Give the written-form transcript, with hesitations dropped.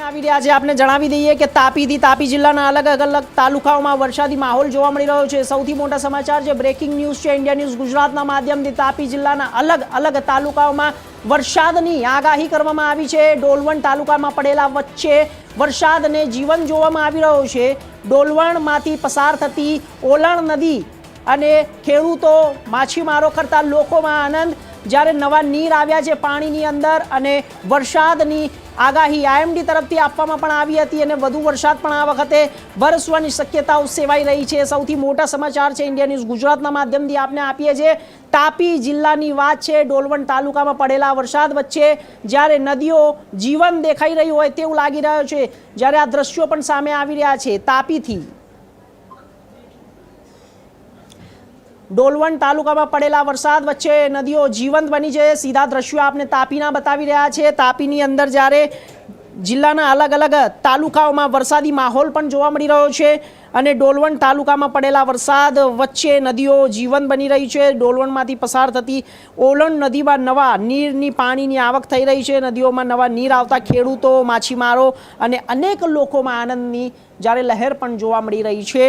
આવી રહ્યા છે આપને જણાવી દઈએ કે તાપીથી તાપી જિલ્લાના અલગ અલગ તાલુકાઓમાં વરસાદી માહોલ જોવા મળી રહ્યો છે। સૌથી મોટા સમાચાર છે, બ્રેકિંગ ન્યૂઝ છે ઇન્ડિયા ન્યૂઝ ગુજરાતના માધ્યમથી તાપી જિલ્લાના અલગ અલગ તાલુકાઓમાં વરસાદની આગાહી કરવામાં આવી છે। ડોલવણ તાલુકામાં પડેલા વચ્ચે વરસાદને જીવન જોવામાં આવી રહ્યો છે। ડોલવણમાંથી પસાર થતી ઓલણ નદી અને ખેડૂતો માછીમારો કરતા લોકોમાં આનંદ, જ્યારે નવા નીર આવ્યા છે પાણીની અંદર અને વરસાદની આગાહી આઈએમડી તરફથી આપવામાં પણ આવી હતી અને વધુ વરસાદ પણ આ વખતે વરસવાની શક્યતાઓ સેવાઈ રહી છે। સૌથી મોટા સમાચાર છે ઇન્ડિયા ન્યૂઝ ગુજરાતના માધ્યમથી આપને આપીએ છીએ। તાપી જિલ્લાની વાત છે। ડોલવણ તાલુકામાં પડેલા વરસાદ વચ્ચે જ્યારે નદીઓ જીવન દેખાઈ રહ્યું હોય તેવું લાગી રહ્યું છે, જ્યારે આ દ્રશ્યો પણ સામે આવી રહ્યા છે। તાપીથી ડોલવણ તાલુકામાં પડેલા વરસાદ વચ્ચે નદીઓ જીવંત બની છે। સીધા દ્રશ્યો આપને તાપીના બતાવી રહ્યા છે। તાપીની અંદર જ્યારે જિલ્લાના અલગ અલગ તાલુકાઓમાં વરસાદી માહોલ પણ જોવા મળી રહ્યો છે અને ડોલવણ તાલુકામાં પડેલા વરસાદ વચ્ચે નદીઓ જીવંત બની રહી છે। ડોલવણમાંથી પસાર થતી ઓલણ નદીમાં નવા નીરની પાણીની આવક થઈ રહી છે। નદીઓમાં નવા નીર આવતા ખેડૂતો, માછીમારો અને અનેક લોકોમાં આનંદની જ્યારે લહેર પણ જોવા મળી રહી છે।